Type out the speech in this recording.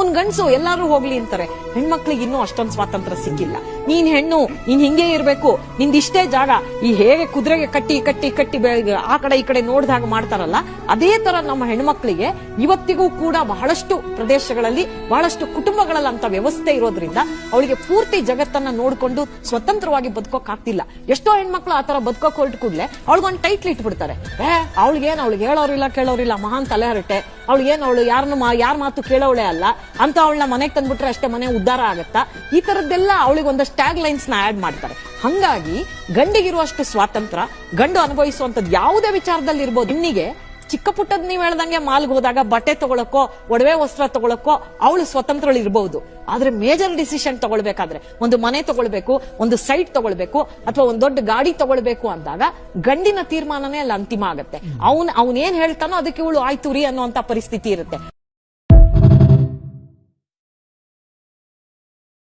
ಒಂದ್ ಗಂಡ್ಸು ಎಲ್ಲಾರು ಹೋಗ್ಲಿ ಅಂತಾರೆ. ಹೆಣ್ಮಕ್ಳಿಗೆ ಇನ್ನೂ ಅಷ್ಟೊಂದು ಸ್ವಾತಂತ್ರ್ಯ ಸಿಕ್ಕಿಲ್ಲ. ನೀನ್ ಹೆಣ್ಣು, ನೀನ್ ಹಿಂಗೆ ಇರ್ಬೇಕು, ನಿಂದಿಷ್ಟೇ ಜಾಗ, ಈ ಹೇಗೆ ಕುದುರೆಗೆ ಕಟ್ಟಿ ಕಟ್ಟಿ ಕಟ್ಟಿ ಆ ಕಡೆ ಈ ಕಡೆ ನೋಡ್ದಾಗ ಮಾಡ್ತಾರಲ್ಲ, ಅದೇ ತರ ನಮ್ಮ ಹೆಣ್ಮಕ್ಳಿಗೆ ಇವತ್ತಿಗೂ ಕೂಡ ಬಹಳಷ್ಟು ಪ್ರದೇಶಗಳಲ್ಲಿ ಬಹಳಷ್ಟು ಕುಟುಂಬಗಳಲ್ಲಿ ಅಂತ ವ್ಯವಸ್ಥೆ ಇರೋದ್ರಿಂದ ಅವಳಿಗೆ ಪೂರ್ತಿ ಜಗತ್ತನ್ನ ನೋಡ್ಕೊಂಡು ಸ್ವತಂತ್ರವಾಗಿ ಬದುಕೋಕ್ ಆಗ್ತಿಲ್ಲ. ಎಷ್ಟೋ ಹೆಣ್ಮಕ್ಳು ಆತರ ಬದುಕೋಕ್ ಹೊರಟು ಕೂಡ್ಲೆ ಅವಳಿಗೊಂದು ಟೈಟ್ಲ್ ಇಟ್ಬಿಡ್ತಾರೆ. ಅವಳಿಗೇನ್, ಅವಳಿಗೆ ಹೇಳೋರಿಲ್ಲ ಕೇಳೋರಿಲ್ಲ, ಮಹಾನ್ ತಲೆಹರಟೆ, ಅವಳಿಗೇನ್, ಅವಳು ಯಾರ ಮಾತು ಕೇಳೋಳೆ ಅಲ್ಲ ಅಂತ ಅವಳನ್ನ ಮನೆಗೆ ತಂದ್ಬಿಟ್ರೆ ಅಷ್ಟೇ ಮನೆ ಉದ್ಧಾರ ಆಗತ್ತಾ, ಈ ತರದ್ದೆಲ್ಲ ಅವಳಿಗೆ ಒಂದಷ್ಟು ಟ್ಯಾಗ್ ಲೈನ್ಸ್ ನ ಆಡ್ ಮಾಡ್ತಾರೆ. ಹಂಗಾಗಿ ಗಂಡಿಗಿರುವಷ್ಟು ಸ್ವಾತಂತ್ರ್ಯ ಗಂಡು ಅನುಭವಿಸುವಂತದ್ದು ಯಾವುದೇ ವಿಚಾರದಲ್ಲಿ ಇರ್ಬೋದು. ಹೆಣ್ಣಿಗೆ ಚಿಕ್ಕ ಪುಟ್ಟದ್ ನೀವ್ ಹೇಳ್ದಂಗೆ ಮಾಲ್ಗೆ ಹೋದಾಗ ಬಟ್ಟೆ ತಗೊಳಕೋ ಒಡವೆ ವಸ್ತ್ರ ತಗೊಳಕೋ ಅವಳು ಸ್ವತಂತ್ರ ಇರಬಹುದು. ಆದ್ರೆ ಮೇಜರ್ ಡಿಸಿಷನ್ ತಗೊಳ್ಬೇಕಾದ್ರೆ, ಒಂದು ಮನೆ ತಗೊಳ್ಬೇಕು, ಒಂದು ಸೈಟ್ ತಗೊಳ್ಬೇಕು, ಅಥವಾ ಒಂದ್ ದೊಡ್ಡ ಗಾಡಿ ತಗೊಳ್ಬೇಕು ಅಂದಾಗ ಗಂಡಿನ ತೀರ್ಮಾನನೇ ಅಲ್ಲಿ ಅಂತಿಮ ಆಗತ್ತೆ. ಅವನ್ ಏನ್ ಹೇಳ್ತಾನೋ ಅದಕ್ಕೆ ಇವಳು ಆಯ್ತು ರೀ ಅನ್ನುವಂತ ಪರಿಸ್ಥಿತಿ ಇರುತ್ತೆ.